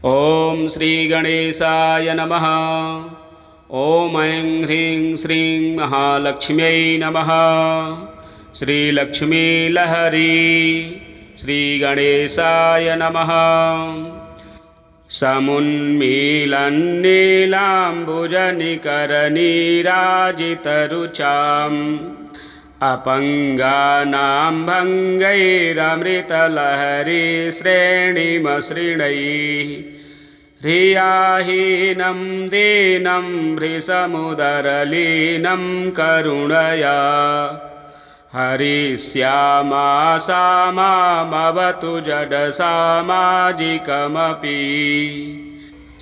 ओम श्री गणेशाय नमः। ओम ऐं ह्रीं श्रीं महालक्ष्म्यै नमः। श्रीलक्ष्मी लहरी श्रीगणेशाय नमः। समुन्मीलन्नीलाम्बुजनिकरनीराजितरुचाम् अपङ्गानां भङ्गैरमृतलहरी श्रेणिमसृणैः ह्रियाहीनं दीनं भृशमुदरलीनं करुणया हरिश्यामा सा मामवतु जडसामाजिकमपि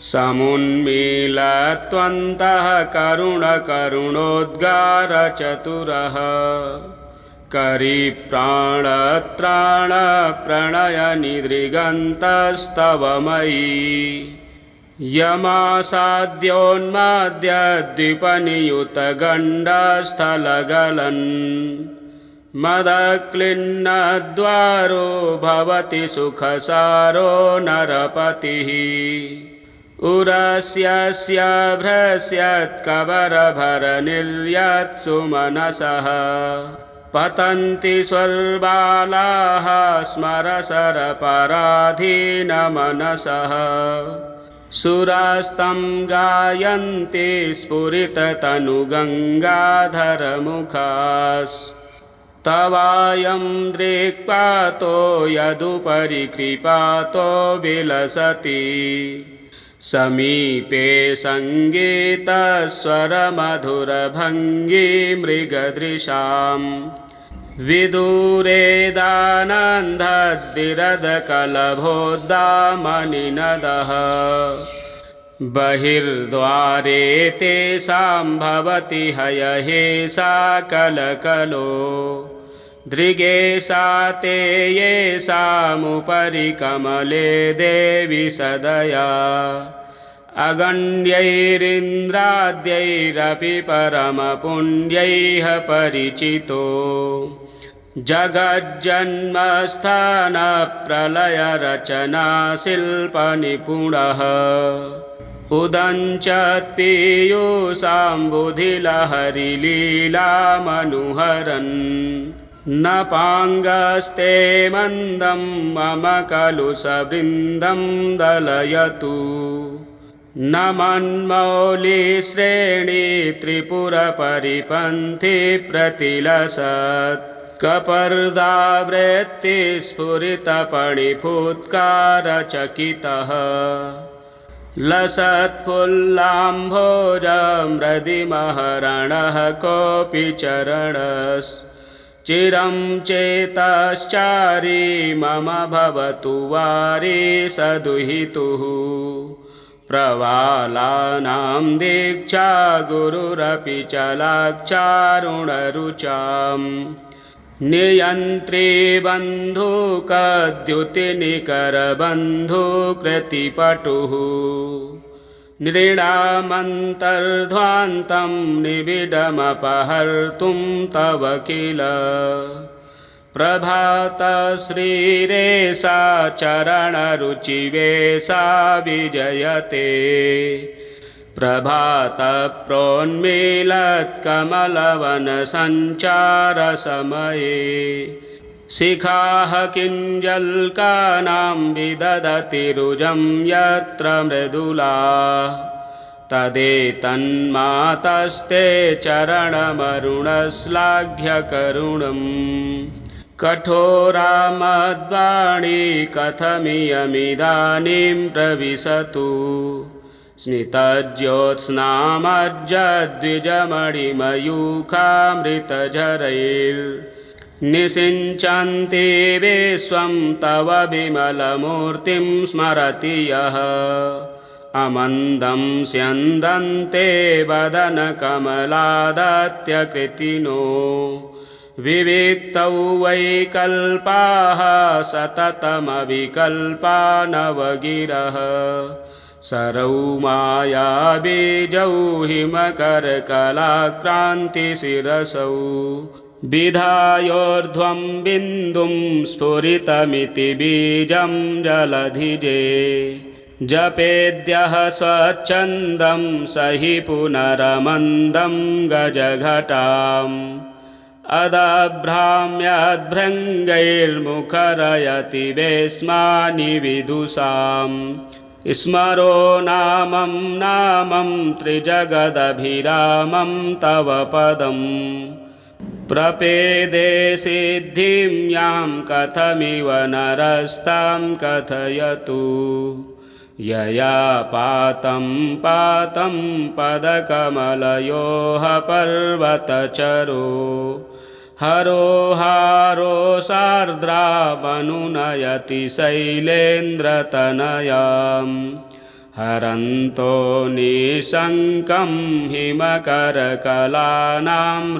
समुन्मीलत्वन्तः करुणकरुणोद्गारचतुरः करिप्राणत्राणप्रणयनिदृगन्तस्तवमयी यमासाद्योन्माद्यद्विपनियुतगण्डस्थलगलन् मदक्लिन्नद्वारो भवति सुखसारो नरपतिः उरस्यस्य भ्रस्यत्कबरभरनिर्यत्सुमनसः पतन्ति स्वर्बालाः स्मरसरपराधीनमनसः सुरास्तं गायन्ति स्फुरिततनुगङ्गाधरमुखास्तवायं दृक्पातो यदुपरि कृपातो विलसति समीपे सङ्गीतस्वरमधुरभङ्गी मृगदृशां विदूरेदानन्दद्विरदकलभोद्दामनिनदः बहिर्द्वारे तेषां भवति हयहेषा कलकलो दृगेशा ते येषामुपरि कमले देवी सदया अगण्यैरिन्द्राद्यैरपि परमपुण्यैः परिचितो जगज्जन्मस्थानप्रलयरचनाशिल्पनिपुणः उदञ्चत्पीयूषाम्बुधिलहरिलीलामनुहरन् न पाङ्गस्ते मन्दं मम खलु सवृन्दं दलयतु न मन्मौलिश्रेणी त्रिपुरपरिपन्थी प्रतिलसत् कपर्दावृत्तिस्फुरितपणिफुत्कारचकितः लसत्फुल्लाम्भोजमृदिमहरणः कोऽपि चरणश्चिरं चेतश्चारी मम भवतु वारी सदुहितुः प्रवालानां दीक्षा गुरुरपि चलाक्षारुणरुचां नियन्त्री बन्धुकद्युतिनिकरबन्धुकृतिपटुः नृणामन्तर्ध्वान्तं निबिडमपहर्तुं तव किल प्रभातश्रीरेषा चरणरुचिवेशा विजयते प्रभातप्रोन्मीलत्कमलवनसञ्चारसमये शिखाः किञ्जल्कानां विदधति रुजं यत्र मृदुलाः तदेतन्मातस्ते चरणमरुणश्लाघ्यकरुणम् कठोरामद्वाणी कथमियमिदानीं प्रविशतु स्नितज्योत्स्नामज्जद्विजमणिमयूखामृतझरैर्निषिञ्चन्ति विश्वं तव विमलमूर्तिं स्मरति यः अमन्दं स्यन्दन्ते वदनकमलादत्यकृतिनो विविक्तौ वैकल्पाः सततमविकल्पा नवगिरः सरौ मायाबीजौ हिमकरकलाक्रान्तिशिरसौ विधायोर्ध्वं बिन्दुं स्फुरितमिति बीजं जलधिजे जपेद्यः स्वच्छन्दं स हि पुनरमन्दं गजघटाम् अदभ्राम्यद्भृङ्गैर्मुखरयति वेस्मानि विदुषाम् स्मरो नामं नामं त्रिजगदभिरामं तव पदम् प्रपेदे सिद्धिं यां कथमिव नरस्तां कथयतु यया पातं पातं पदकमलयोः पर्वतचरो हरो सार्द्रामनुनयति शैलेन्द्रतनयाम् हरन्तो निशङ्कं हिमकरकलानां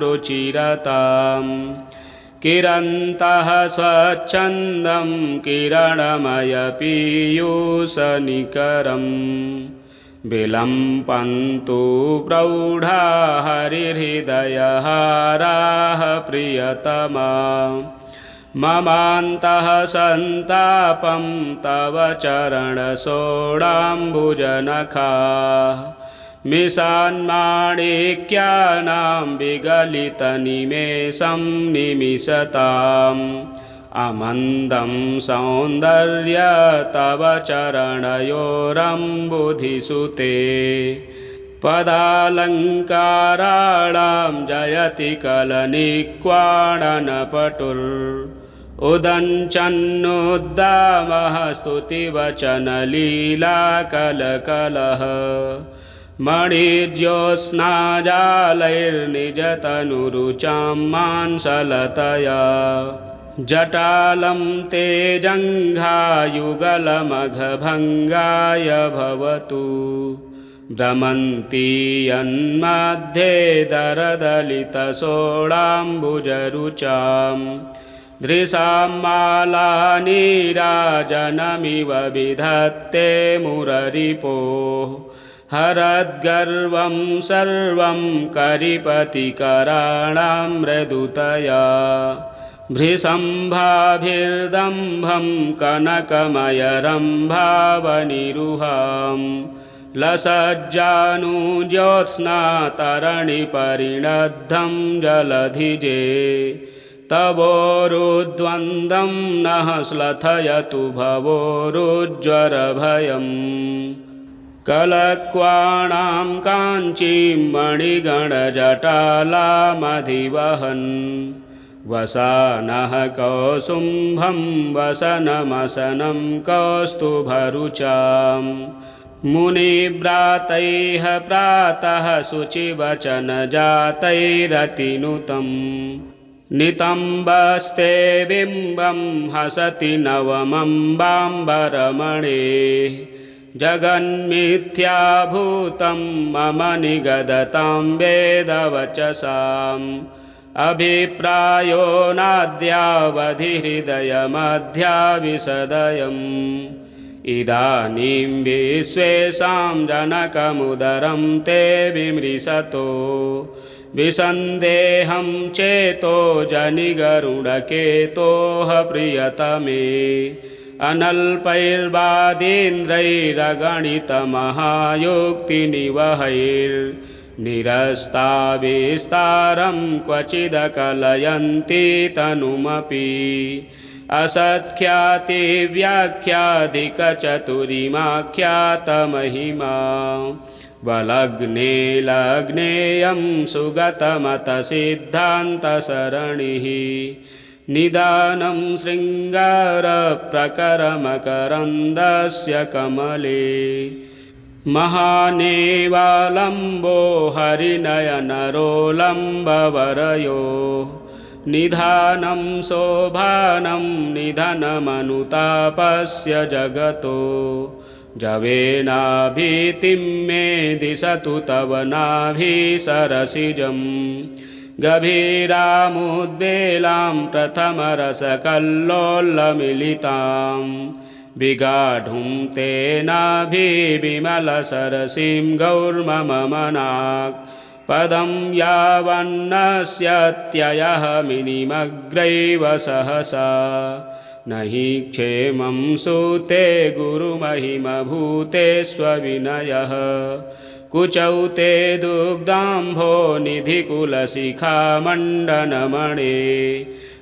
रुचिरताम् किरन्तः स्वच्छन्दं किरणमयपीयूषनिकरम् विलम्पन्तु प्रौढा हरिहृदयहाराः प्रियतमा ममान्तः सन्तापं तव चरणसोडाम्बुजनखाः मिषान्माणिक्यानां विगलितनिमेषं निमिषताम् अमन्दं सौन्दर्य तव चरणयोरम्बुधिसुते पदालङ्काराणां जयति कलनिक्वाणनपटुर् उदञ्चन्नुद्दामः स्तुतिवचनलीलाकलकलः मणिज्योत्स्नाजालैर्निजतनुरुचां मांसलतया जटालं ते जङ्घायुगलमघभङ्गाय भवतु भ्रमन्ति यन्मध्ये दरदलितसोडाम्बुजरुचां दृशां मालानीराजनमिव विधत्ते मुररिपोः हरद्गर्वं सर्वं करिपतिकराणां मृदुतया भृशम्भाभिर्दम्भं कनकमयरम्भावनिरुहां लसज्जानुज्योत्स्नातरणिपरिणद्धं जलधिजे तवोरुद्वन्द्वं नः श्लथयतु भवोरुज्ज्वरभयम् कलक्वाणां काञ्चीं मणिगणजटालामधिवहन् वसानः कौसुम्भं वसनमसनं कौस्तुभरुचां मुनिव्रातैः प्रातः शुचिवचनजातैरतिनुतं नितम्बस्ते बिम्बं हसति नवमम्बाम्बरमणेः जगन्मिथ्याभूतं मम निगदतां वेदवचसाम् अभिप्रायो नाद्यावधि हृदयमध्याविशदयम् इदानीं विश्वेषां जनकमुदरं ते विमृशतो विसन्देहं चेतो जनिगरुडकेतोः प्रियतमे अनल्पैर्वादीन्द्रैरगणितमहायोक्तिनिवहैर्निरस्ताविस्तारं क्वचिदकलयन्ति तनुमपि असत्ख्यातिव्याख्याधिकचतुरिमाख्यातमहिमा वलग्ने लग्नेयं सुगतमतसिद्धान्तसरणिः निदानं शृङ्गारप्रकरमकरन्दस्य कमले महानेवालम्बो हरिनयनरोलम्बवरयो निधानं शोभानं निधनमनुतापस्य जगतो जवेनाभीतिं मे दिशतु तव नाभिसरसिजम् गभीरामुद्वेलां प्रथमरसकल्लोलमिलितां विगाढुं तेनाभिविमलसरसीं गौर्ममनाक् पदं यावन्नस्यत्ययः मिनिमग्रैव सहसा न हि क्षेमं सूते गुरुमहिमभूतेष्वविनयः कुचौ ते दुग्धाम्भो निधिकुलशिखामण्डनमणे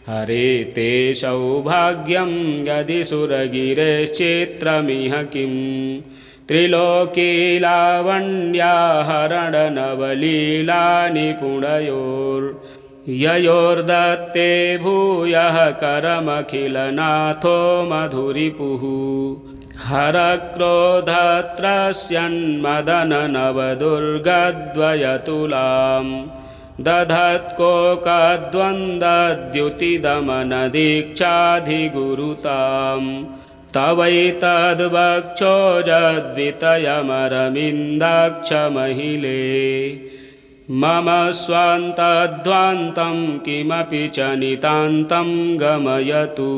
हरे ते सौभाग्यं यदि सुरगिरेश्चित्रमिह किं त्रिलोकीलावण्याहरणनवलीलानिपुणयोर्ययोर्दत्ते भूयः करमखिलनाथो मधुरिपुः हरक्रोधत्रस्यन्मदननवदुर्गद्वयतुलां दधत्कोकद्वन्द्वद्युतिदमनदीक्षाधिगुरुतां तवैतद्वक्षोजद्वितयमरविन्दाक्षमहिले मम स्वान्तध्वान्तं किमपि च नितान्तं गमयतु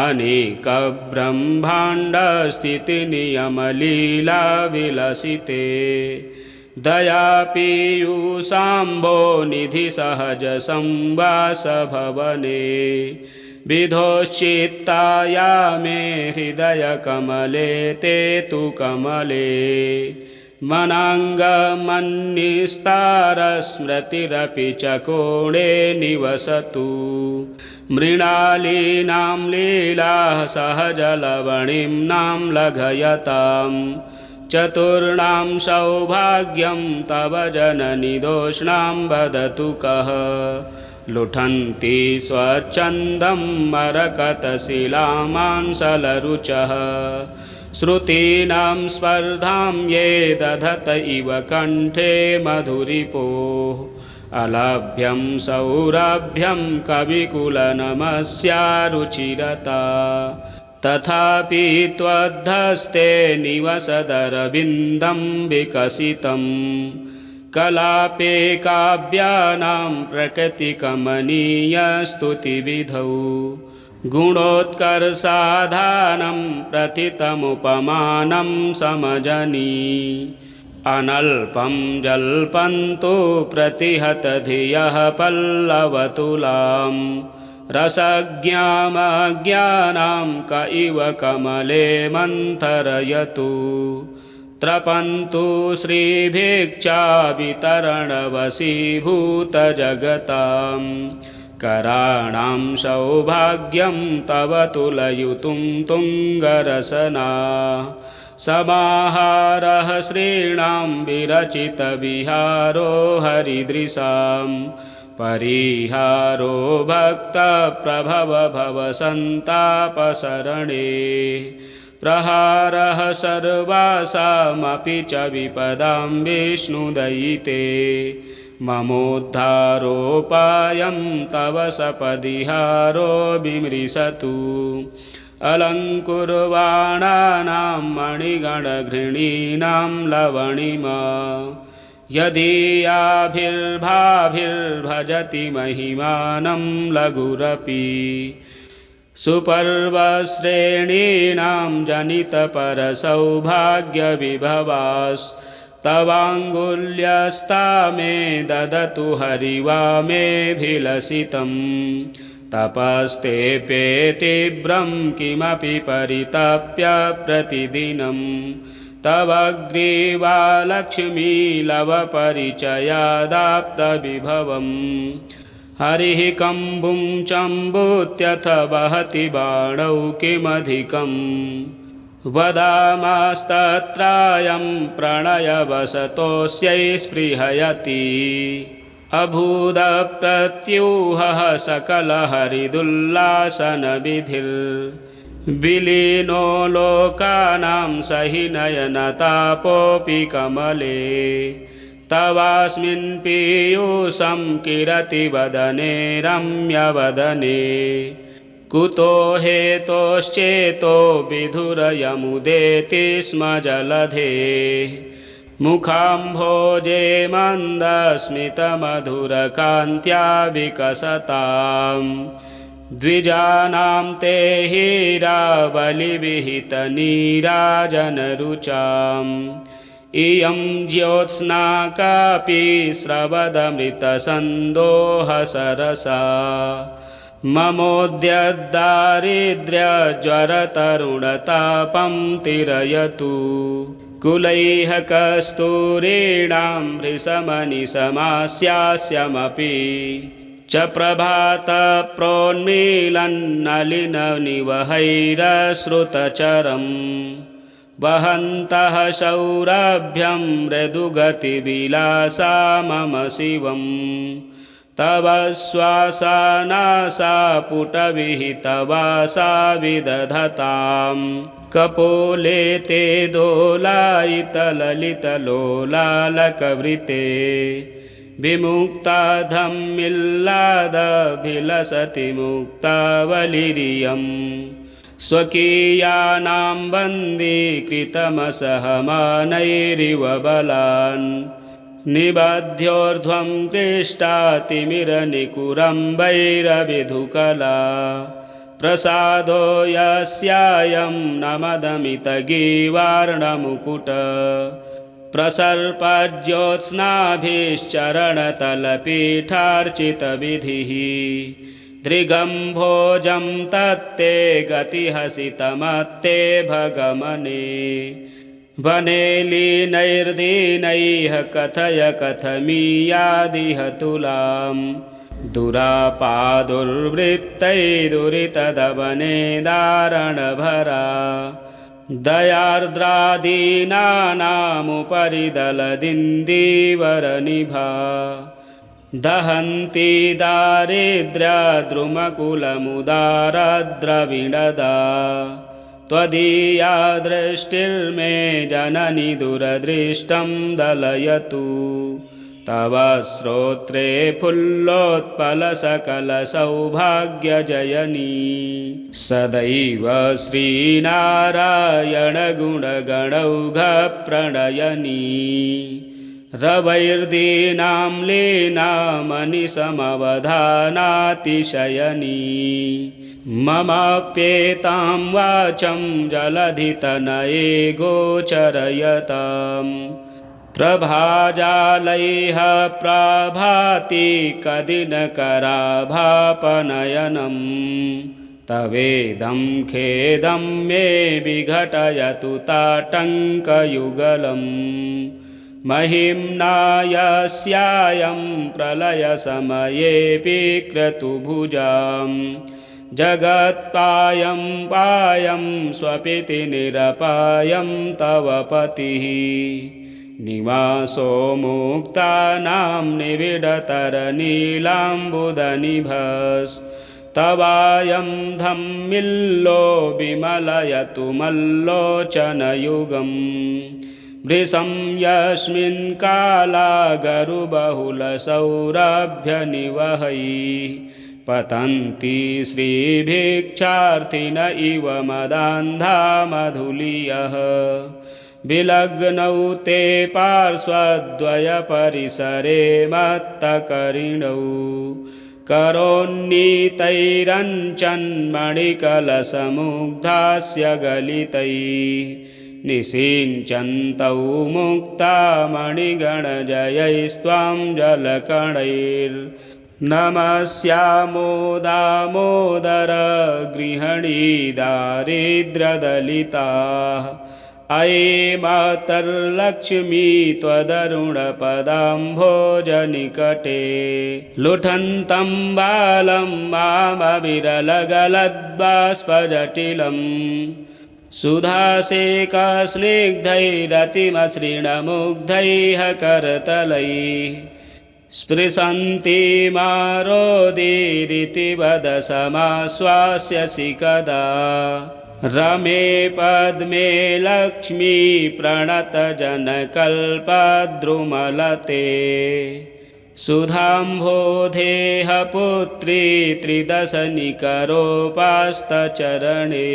अनेकब्रह्माण्डस्थितिनियमलीलाविलसिते दयापीयूषाम्भो निधिसहजसंवासभवने विधोश्चित्ताया मे हृदयकमले ते तु कमले मनाङ्गमन्निस्तारस्मृतिरपि च कोणे निवसतु मृणालीनां लीलाः सहजलवणीम्नां लघयतां चतुर्णां सौभाग्यं तव जननि दोष्णां वदतु कः लुठन्ति स्वच्छन्दं मरकतशिलामांसलरुचः श्रुतीनां स्पर्धां ये दधत इव कण्ठे मधुरिपोः अलभ्यं सौरभ्यं कविकुलनमस्या रुचिरता तथापि त्वद्धस्ते निवसदरविन्दं विकसितं कलापे काव्यानां प्रकृतिकमनीयस्तुतिविधौ गुणोत्कर्षाधानं प्रथितमुपमानं समजनी अनल्पं जल्पन्तु प्रतिहतधियः पल्लवतुलां रसज्ञामज्ञानां क इव कमले मन्थरयतु त्रपन्तु श्रीभिक्षावितरणवशीभूतजगतां कराणां सौभाग्यं तव तुलयुतुं तुङ्गरसना समाहारः श्रीणां विरचितविहारो हरिदृशां परिहारो भक्तप्रभवभवसन्तापसरणे प्रहारः सर्वासामपि च विपदां विष्णुदयिते ममोद्धारोपायं तव सपदिहारो विमृशतु अलङ्कुर्वाणानां मणिगणगृहीणां लवणिमा यदीयाभिर्भाभिर्भजति महिमानं लघुरपि सुपर्वश्रेणीनां जनितपरसौभाग्यविभवास्तवाङ्गुल्यस्ता मे ददतु हरिवामेऽभिलषितं तपस्तेऽप्ये तीव्रं किमपि परितप्य प्रतिदिनं तव ग्रीवालक्ष्मीलवपरिचयादाप्तविभवम् हरिः कम्बुं चम्बूत्यथ वहति बाणौ किमधिकम् वदामस्तत्रायं प्रणयवसतोऽस्यै स्पृहयति अभूदप्रत्यूहः सकलहरिदुल्लासनविधिर्विलीनो लोकानां सहि नयनतापोऽपि कमले तवास्मिन् पीयूषं किरति वदने रम्यवदने कुतो हेतोश्चेतो विधुरयमुदेति स्म जलधे मुखाम्भोजे मन्दस्मितमधुरकान्त्या विकसतां द्विजानां ते हीरावलिविहितनीराजनरुचाम् इयं ज्योत्स्ना कापि स्रवदमृतसन्दोहसरसा ममोद्यद्दारिद्र्यज्वरतरुणतापं तिरयतु कुलैः कस्तूरीणां हृशमनिशमास्यास्यमपि च प्रभातप्रोन्मीलन्नलिननिवहैरश्रुतचरम् वहन्तः सौरभ्यं मृदुगतिविलासा मम शिवम् तव श्वासानासापुटविहितवासा विदधतां कपोले ते दोलायितललितलोलालकवृते विमुक्ताधम्मिल्लादभिलसति मुक्तावलिरियम् स्वकीयानां बन्दीकृतमसहमानैरिव बलान् निबध्योर्ध्वं कृष्टातिमिरनिकुरम्बैरविधुकला प्रसादो यस्यायं नमदमितगीवार्णमुकुट प्रसर्पज्योत्स्नाभिश्चरणतलपीठार्चितविधिः दृगम्भोजं तत्ते गतिहसितमत्ते भगमने वने लीनैर्दीनैः कथय कथमीयादिह तुलां दुरापादुर्वृत्तैर्दुरितदवने दारणभरा दयार्द्रादीनानामुपरि दलदिन्दीवरनिभा दहन्ति दारिद्र्यद्रुमकुलमुदारद्रविणदा त्वदीया दृष्टिर्मे जननि दुरदृष्टं दलयतु तव श्रोत्रे फुल्लोत्पलसकलसौभाग्यजयनी सदैव श्रीनारायणगुणगणौघप्रणयनी रवैर्दीनां लीनामनिशमवधानातिशयनी ममाप्येतां वाचं जलधितनये गोचरयतां प्रभाजालैः प्रभाति कदिनकराभापनयनं तवेदं खेदं मे विघटयतु ताटङ्कयुगलम् महिम्ना यस्यायं प्रलयसमयेऽपि क्रतुभुजां जगत्पायं पायं स्वपिति निरपायं तव पतिः निवासो मुक्तानां निविडतरनीलाम्बुदनिभस्तवायं धम्मिल्लो विमलयतु मल्लोचनयुगम् वृषं यस्मिन् कालागरुबहुलसौरभ्यनिवहैः पतन्ति श्रीभिक्षार्थिन इव मदान्धा मधुलीयः विलग्नौ ते पार्श्वद्वयपरिसरे मत्तकरिणौ करोन्नीतैरञ्चन्मणिकलशमुग्धास्य गलितैः निषिञ्चन्तौ मुक्तामणिगणजयैस्त्वां जलकणैर्नमस्यामो दामोदर गृहिणी दारिद्र्यदलिताः अये मातर्लक्ष्मी त्वदरुणपदाम्भोजनिकटे लुठन्तं बालं मामविरलगलद्बाष्पजटिलम् सुधासेकस्निग्धैरतिमसृणमुग्धैः करतलैः स्पृशन्ति मारोदीरिति वद समाश्वास्यसि कदा रमे पद्मे लक्ष्मी प्रणतजनकल्पद्रुमलते सुधाम्भोधेह पुत्री त्रिदशनिकरोपास्तचरणे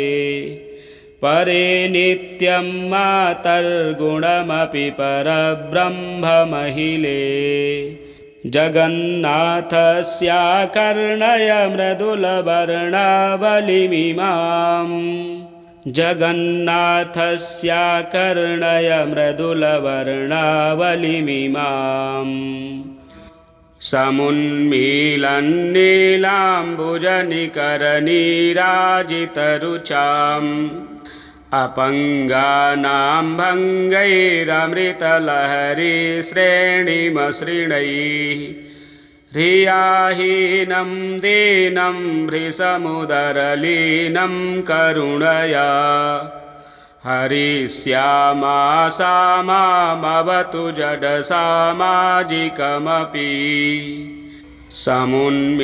परे नित्यं मातर्गुणमपि परब्रह्ममहिले जगन्नाथस्याकर्णय मृदुलवर्णावलिमिमाम् जगन्नाथस्याकर्णय मृदुलवर्णावलिमिमाम् समुन्मीलन्नीलाम्बुजनिकरनीराजितरुचाम् अपङ्गानां भङ्गैरमृतलहरीश्रेणिमसृणैः ह्रियाहीनं दीनं भृशमुदरलीनं करुणया हरिश्यामा सा मामवतु जडसामाजिकमपि समुन्मीलत्वन्तः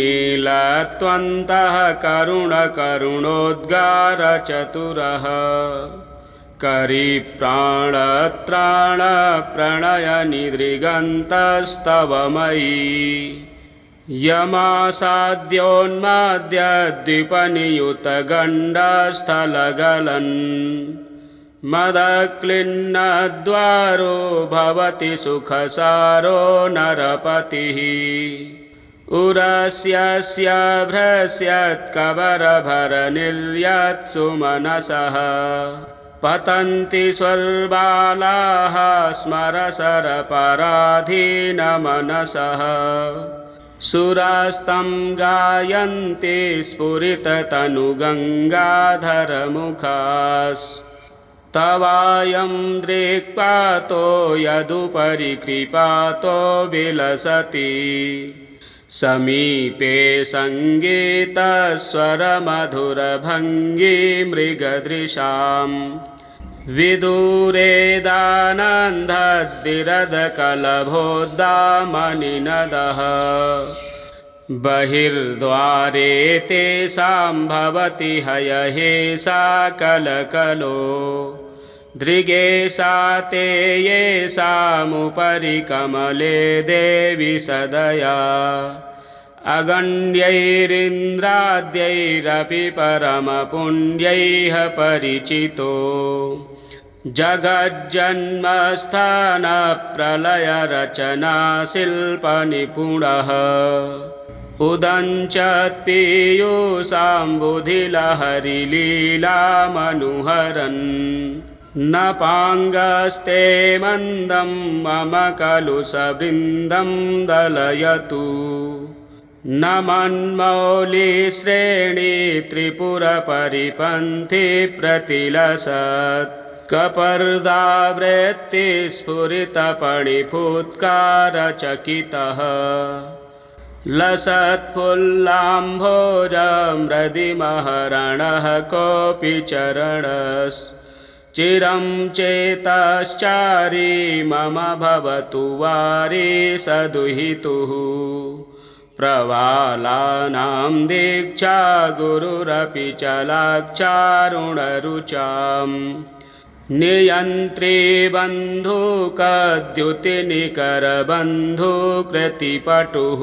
करुणकरुणोद्गारचतुरः करिप्राणत्राणप्रणयनिदृगन्तस्तव मयि यमासाद्योन्माद्यद्विपनियुतगण्डस्थलगलन् मदक्लिन्नद्वारो भवति सुखसारो नरपतिः उरस्यस्य भ्रस्यत्कबरभरनिर्यत्सु मनसः पतन्ति स्वर्बालाः स्मरसरपराधीनमनसः सुरास्तं गायन्ति स्फुरिततनुगङ्गाधरमुखास् तवायं दृक्पातो यदुपरि कृपातो विलसति समीपे सङ्गीतस्वरमधुरभङ्गी मृगदृशाम् विदूरेदानन्दद्विरदकलभोद्दामनिनदः बहिर्द्वारे तेषां भवति हयहेषा कलकलो दृगेशा ते येषामुपरि कमले देवि सदया अगण्यैरिन्द्राद्यैरपि परमपुण्यैः परिचितो जगज्जन्मस्थानप्रलयरचनाशिल्पनिपुणः उदञ्चत्पीयूषाम्बुधिलहरिलीलामनुहरन् न पाङ्गस्ते मन्दं मम खलु सवृन्दं दलयतु न मन्मौलिश्रेणी त्रिपुरपरिपन्थी प्रतिलसत् कपर्दावृत्तिस्फुरितपणिफुत्कारचकितः लसत्फुल्लाम्भोजमृदिमहरणः कोऽपि चरणश्चिरं चेतश्चारी मम भवतु वारी सदुहितुः प्रवालानां दीक्षा गुरुरपि चलाक्षारुणरुचाम् नियन्त्री बन्धुकद्युतिनिकरबन्धुकृतिपटुः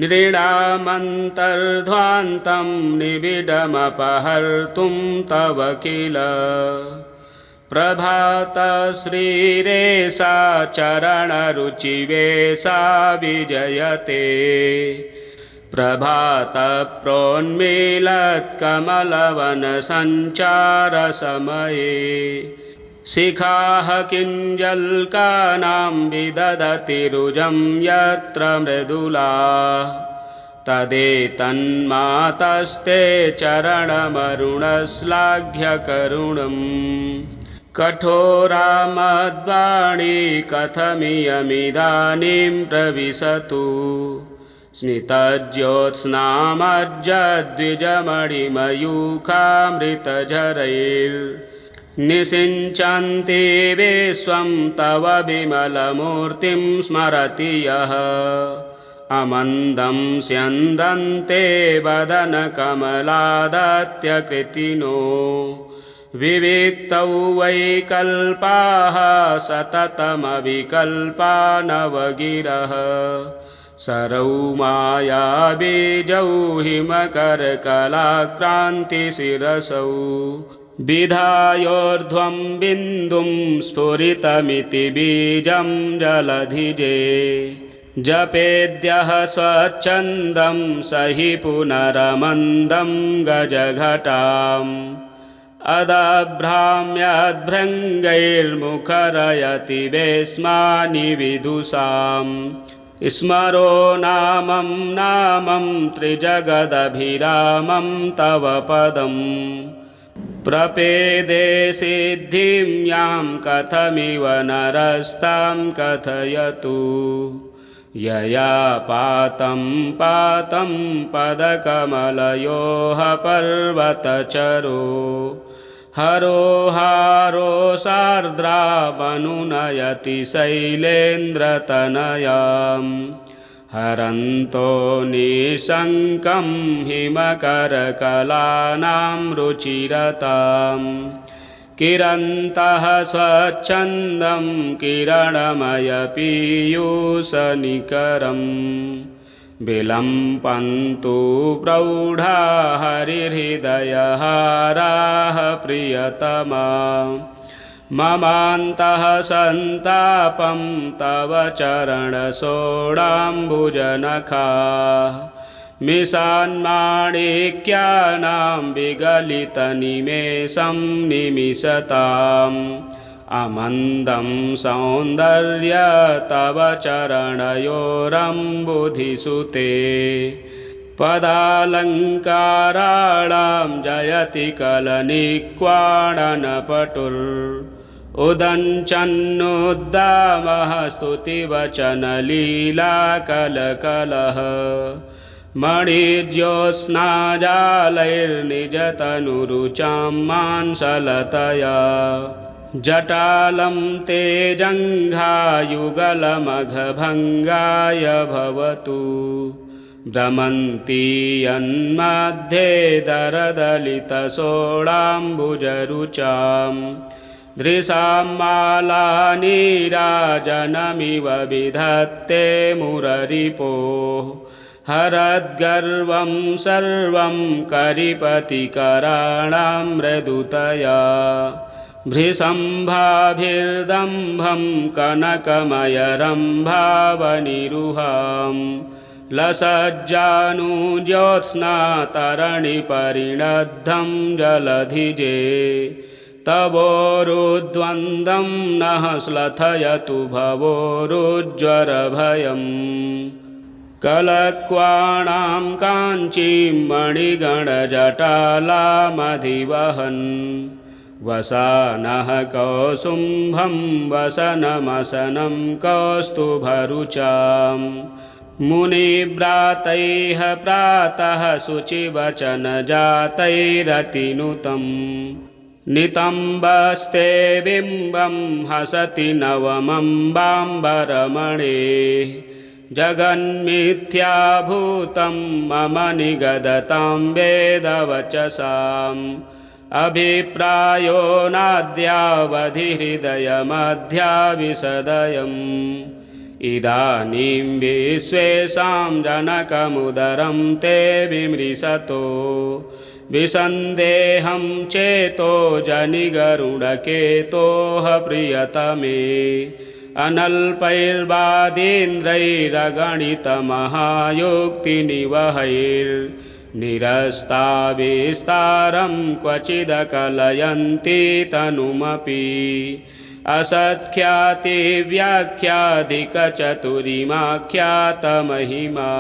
नृणामन्तर्ध्वान्तं निबिडमपहर्तुं तव किल प्रभातश्रीरेषा चरणरुचिवेशा विजयते प्रभातप्रोन्मीलत्कमलवनसञ्चारसमये शिखाः किञ्जल्कानां विदधति रुजं यत्र मृदुलाः तदेतन्मातस्ते चरणमरुणश्लाघ्यकरुणम् कठोरामद्वाणी कथमियमिदानीं प्रविशतु स्नितज्योत्स्नामज्जद्विजमणिमयूखामृतझरैर्निषिञ्चन्ति विश्वं तव विमलमूर्तिं स्मरति यः अमन्दं स्यन्दन्ते वदनकमलादत्यकृतिनो विविक्तौ वैकल्पाः सततमविकल्पा नवगिरः सरौ मायाबीजौ हिमकरकलाक्रान्तिशिरसौ विधायोर्ध्वं बिन्दुं स्फुरितमिति बीजं जलधिजे जपेद्यः स्वच्छन्दं स हि पुनरमन्दं गजघटाम् अदभ्राम्यद्भृङ्गैर्मुखरयति वेश्मानि विदुषाम् स्मरो नामं नामं त्रिजगदभिरामं तव पदम् प्रपेदे सिद्धिं यां कथमिव नरस्तां कथयतु यया पातं पातं पदकमलयोः पर्वतचरो हरोहारो सार्द्रामनुनयति शैलेन्द्रतनयां हरन्तो निशङ्कं हिमकरकलानां रुचिरतां किरन्तः स्वच्छन्दं किरणमयपीयूषनिकरम् विलम्पन्तु प्रौढा हरिहृदयहाराः प्रियतमा ममान्तः सन्तापं तव चरणसोडाम्बुजनखाः मिषान्माणिक्यानां विगलितनिमेषं निमिषताम् अमन्दं सौन्दर्य तव चरणयोरम्बुधिसुते पदालङ्काराणां जयति कलनिक्वाणनपटुर् उदञ्चन्नुद्दामः स्तुतिवचनलीलाकलकलः मणिज्योत्स्नाजालैर्निजतनुरुचां मांसलतया जटालं ते जङ्घायुगलमघभङ्गाय भवतु भ्रमन्ति यन्मध्ये दरदलितसोडाम्बुजरुचां दृशां मालानीराजनमिव विधत्ते मुररिपोः हरद्गर्वं सर्वं करिपतिकराणां मृदुतया भृशम्भाभिर्दम्भं कनकमयरम्भावनिरुहां लसज्जानुज्योत्स्नातरणिपरिणद्धं जलधिजे तवोरुद्वन्द्वं नः श्लथयतु भवोरुज्ज्वरभयम् कलक्वाणां काञ्चीं मणिगणजटालामधिवहन् वसानः कौसुम्भं वसनमसनं कौस्तुभरुचां मुनिव्रातैः प्रातः शुचिवचनजातैरतिनुतं नितम्बस्ते बिम्बं हसति नवमम्बाम्बरमणेः जगन्मिथ्याभूतं मम निगदतां वेदवचसाम् अभिप्रायो नाद्यावधि हृदयमध्याविशदयम् इदानीं विश्वेषां जनकमुदरं ते विमृशतो विसन्देहं चेतो जनिगरुडकेतोः प्रियतमे अनल्पैर्वादीन्द्रैरगणितमहायोक्तिनिवहैर्निरस्ताविस्तारं क्वचिदकलयन्ति तनुमपि असत्ख्यातिव्याख्याधिकचतुरिमाख्यातमहिमा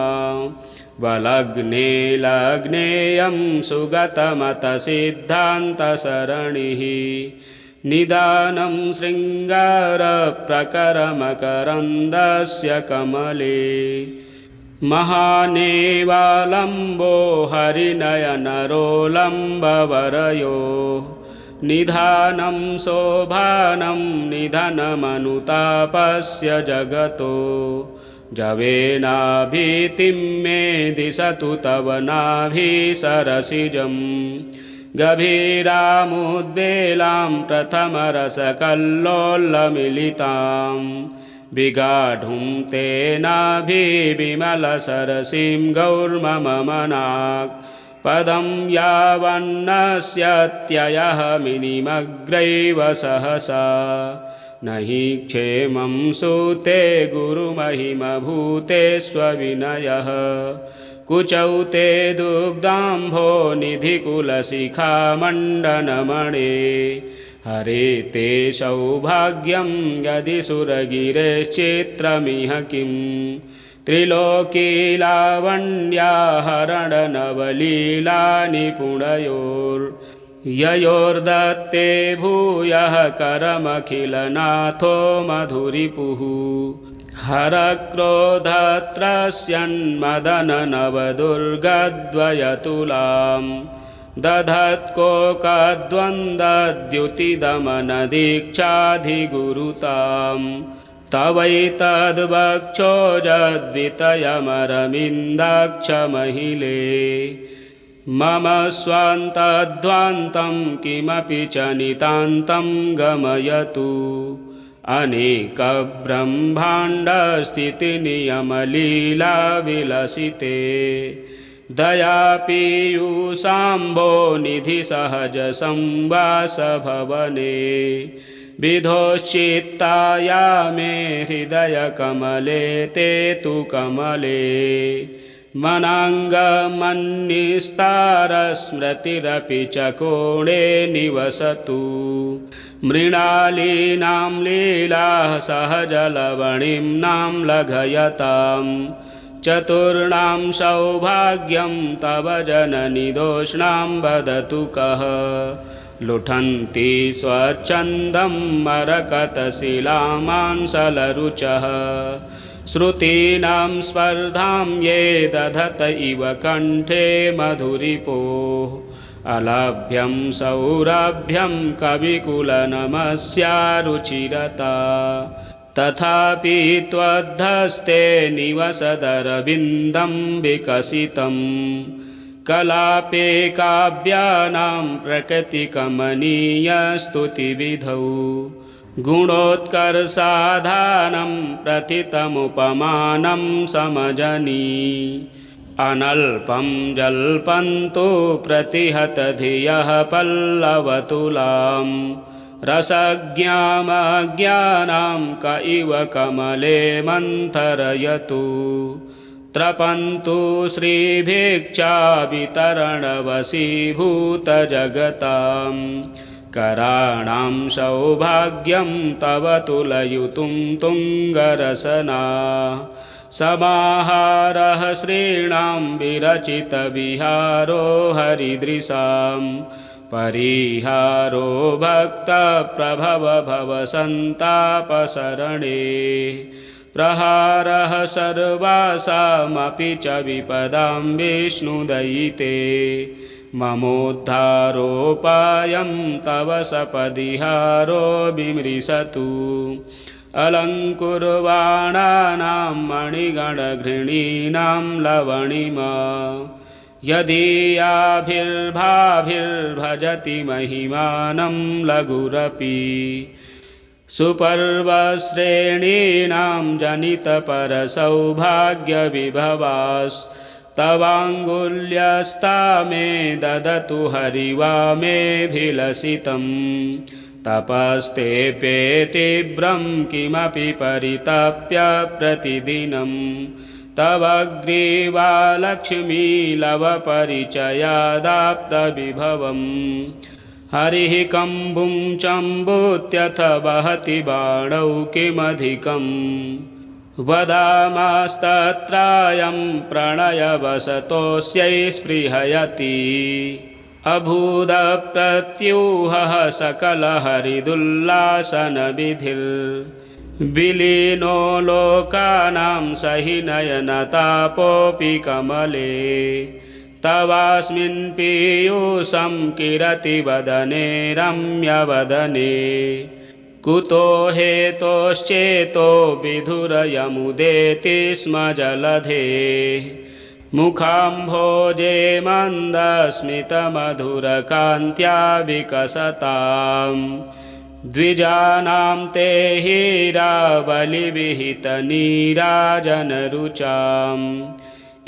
वलग्ने लग्नेयं सुगतमतसिद्धान्तसरणिः निदानं शृङ्गारप्रकरमकरन्दस्य कमले महानेवालम्बो हरिनयनरोलम्बवरयो निधानं शोभानं निधनमनुतापस्य जगतो जवेनाभीतिं मे दिशतु तव नाभिसरसिजम् गभीरामुद्वेलां प्रथमरसकल्लोलमिलितां विगाढुं तेनाभिविमलसरसीं गौर्ममनाक् पदं यावन्नस्यत्ययः मिनिमग्रैव सहसा न हि क्षेमं सूते गुरुमहिमभूतेष्वविनयः कुचौ ते दुग्धाम्भो निधिकुलशिखामण्डनमणे हरे ते सौभाग्यं यदि सुरगिरेश्चित्रमिह किं त्रिलोकीलावण्याहरणनवलीलानिपुणयोर्ययोर्दत्ते भूयः करमखिलनाथो मधुरिपुः हरक्रोधत्रस्यन्मदननवदुर्गद्वयतुलां दधत्कोकद्वन्द्वद्युतिदमनदीक्षाधिगुरुतां तवैतद्वक्षोजद्वितयमरविन्दाक्षमहिले मम स्वान्तध्वान्तं किमपि च नितान्तं गमयतु अनेकब्रह्माण्डस्थितिनियमलीलाविलसिते दयापीयूषाम्भो निधिसहजसंवासभवने विधोश्चित्ताया मे हृदयकमले ते तु कमले मनाङ्गमन्निस्तारस्मृतिरपि च कोणे निवसतु मृणालीनां लीलाः सहजलवणीम्नां लघयतां चतुर्णां सौभाग्यं तव जननि दोष्णां वदतु कः लुठन्ति स्वच्छन्दं मरकतशिलामांसलरुचः श्रुतीनां स्पर्धां ये दधत इव कण्ठे मधुरिपोः अलभ्यं सौरभ्यं कविकुलनमस्या रुचिरता तथापि त्वद्धस्ते निवसदरविन्दं विकसितं कलापे काव्यानां प्रकृतिकमनीयस्तुतिविधौ गुणोत्कर्षाधानं प्रथितमुपमानं समजनी अनल्पं जल्पन्तु प्रतिहतधियः पल्लवतुलां रसज्ञामज्ञानां क इव कमले मन्थरयतु त्रपन्तु श्रीभिक्षावितरणवशीभूतजगतां कराणां सौभाग्यं तव तुलयुतुं तुङ्गरसना समाहारः श्रीणां विरचितविहारो हरिदृशां परिहारो भक्तप्रभव भवसन्तापसरणे प्रहारः सर्वासामपि च विपदां विष्णुदयिते ममोद्धारोपायं तव सपदिहारो विमृशतु अलङ्कुर्वाणानां मणिगणगृहीणां लवणिमा यदीयाभिर्भाभिर्भजति महिमानं लघुरपि सुपर्वश्रेणीनां जनितपरसौभाग्यविभवास्तवाङ्गुल्यस्ता मे ददतु हरिवामेऽभिलषितं तपस्तेऽप्ये तीव्रं किमपि परितप्य प्रतिदिनं तव ग्रीवालक्ष्मीलवपरिचयादाप्तविभवम् हरिः कम्बुं चम्बूत्यथ वहति बाणौ किमधिकम् वदामस्तत्रायं प्रणयवसतोऽस्यै स्पृहयति अभूदप्रत्यूहः सकलहरिदुल्लासनविधिर्विलीनो लोकानां सहि नयनतापोऽपि कमले तवास्मिन् पीयूषं किरति वदने रम्यवदने कुतो हेतोश्चेतो विधुरयमुदेति स्म जलधे मुखाम्भोजे मन्दस्मितमधुरकान्त्या विकसतां द्विजानां ते हीरावलिविहितनीराजनरुचाम्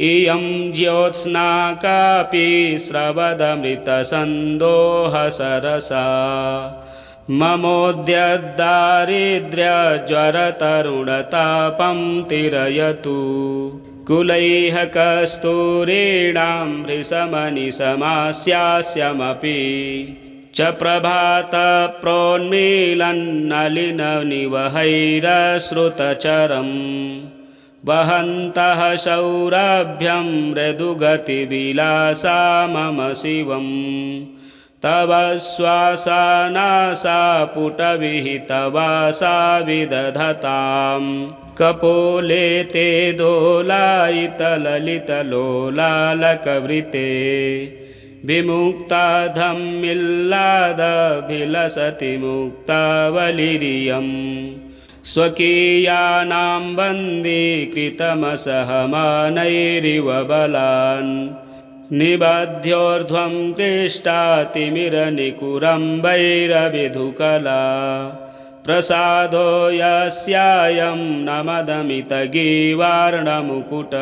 इयं ज्योत्स्ना कापि स्रवदमृतसन्दोहसरसा ममोद्यद्दारिद्र्यज्वरतरुणतापं तिरयतु कुलैः कस्तूरीणां वृषमनिशमास्यास्यमपि च प्रभातप्रोन्मीलन्नलिननिवहैरश्रुतचरम् वहन्तः सौरभ्यं मृदुगतिविलासा मम शिवं तव श्वासानासा पुटविहितवासा विदधताम् कपोले ते दोलायितललितलोलालकवृते विमुक्ताधम्मिल्लादभिलसति मुक्तावलिरियं स्वकीयानां वन्दीकृतमसहमानैरिव बलान् निबध्योर्ध्वं कृष्टातिमिरनिकुरम्बैरविधुकला प्रसादो यस्यायं नमदमितगीवार्णमुकुट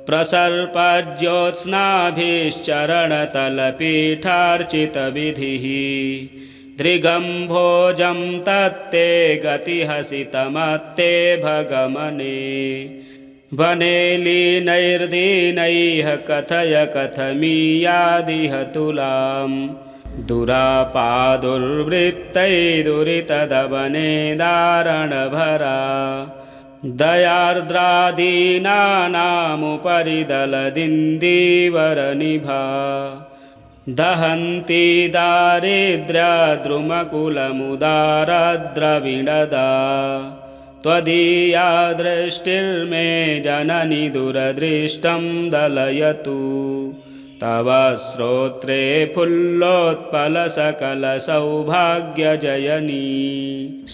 प्रसर्पज्योत्स्नाभिश्चरणतलपीठार्चितविधिः दृगम्भोजं तत्ते गतिहसितमत्ते भगमने वने लीनैर्दीनैः कथय कथमीयादिह तुलाम् दुरापादुर्वृत्तैर्दुरितदवने दारणभरा दयार्द्रादीनानामुपरि दलदिन्दीवरनिभा दहन्ती दारिद्र्यद्रुमकुलमुदारद्रविणदा त्वदीया दृष्टिर्मे जननि दुरदृष्टं दलयतु तव श्रोत्रे फुल्लोत्पलसकलसौभाग्यजयनी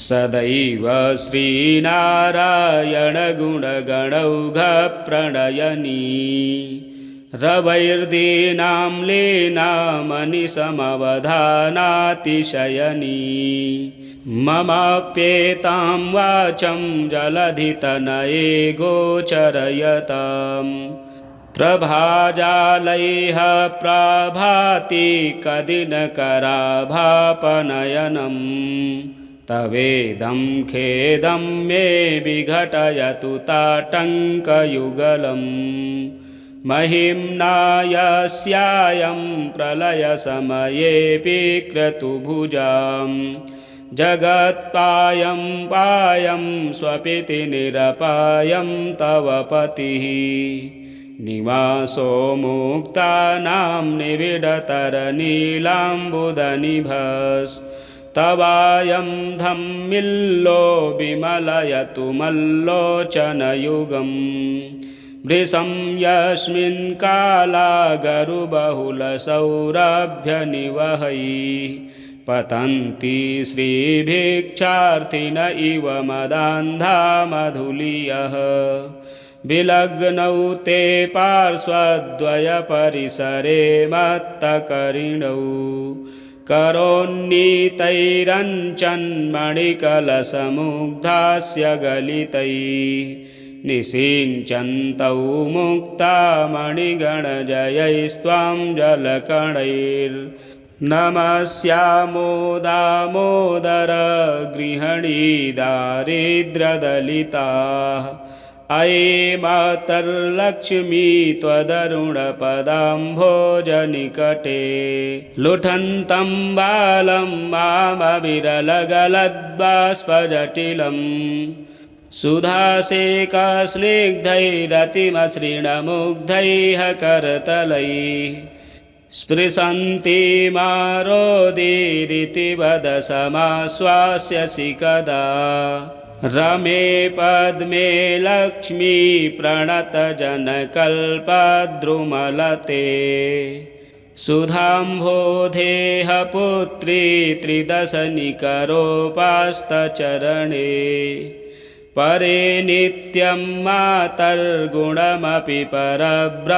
सदैव श्रीनारायणगुणगणौघप्रणयनी रवैर्दीनां लीनामनिसमवधानातिशयनी ममाप्येतां वाचं जलधितनये गोचरयताम् प्रभाजालैः प्रभाति कदिनकराभापनयनं तवेदं खेदं मे विघटयतु ताटङ्कयुगलं महिम्नायस्यायं प्रलयसमयेऽपि क्रतुभुजां जगत्पायं पायं स्वपिति निरपायं तव पतिः निवासो मुक्तानां निबिडतरनीलाम्बुदनिभस्तवायं धम्मिल्लो विमलयतु मल्लोचनयुगं वृषं यस्मिन् कालागरुबहुलसौरभ्यनिवहैः पतन्ति श्रीभिक्षार्थिन इव मदान्धा मधुलियः विलग्नौ ते पार्श्वद्वयपरिसरे मत्तकरिणौ करोन्नीतैरञ्चन्मणिकलशमुग्धास्य गलितैः निषिञ्चन्तौ मुक्तामणिगणजयैस्त्वां जलकणैर्नमस्यामो दामोदर गृहिणी दारिद्र्यदलिताः अये मातर्लक्ष्मी त्वदरुणपदाम्भोजनिकटे लुठन्तं बालं मामविरलगलद्बाष्पजटिलं सुधासेकस्निग्धैरतिमसृणमुग्धैः करतलैः स्पृशन्ति मारोदीरिति वदसमाश्वास्यसि कदा रमे पद्मे लक्ष्मी प्रणतजनकल्पद्रुमलते सुधाम्भोधेह पुत्री त्रिदशनिकरोपास्तचरणे परे नित्यं मातर्गुणमपि परब्रह्ममहिले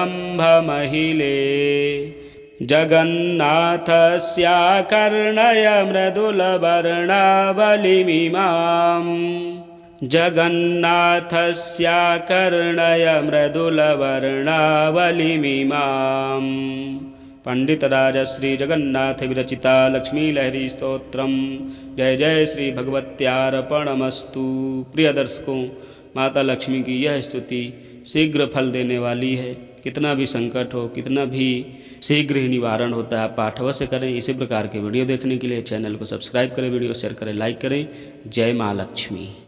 जगन्नाथस्याकर्णय मृदुलवर्णावलिमिमाम् जगन्नाथस्याकर्णय मृदुलवर्णावलिमिमाम् पंडितराज श्री जगन्नाथ विरचिता लक्ष्मी लहरी स्तोत्रम। जय जय श्री भगवत्यार्पणमस्तु। प्रिय दर्शकों, माता लक्ष्मी की यह स्तुति शीघ्र फल देने वाली है। कितना भी संकट हो, कितना भी शीघ्र ही निवारण होता है। आप पाठ अवश्य करें। इसी प्रकार के वीडियो देखने के लिए चैनल को सब्सक्राइब करें, वीडियो शेयर करें, लाइक करें। जय माँ लक्ष्मी।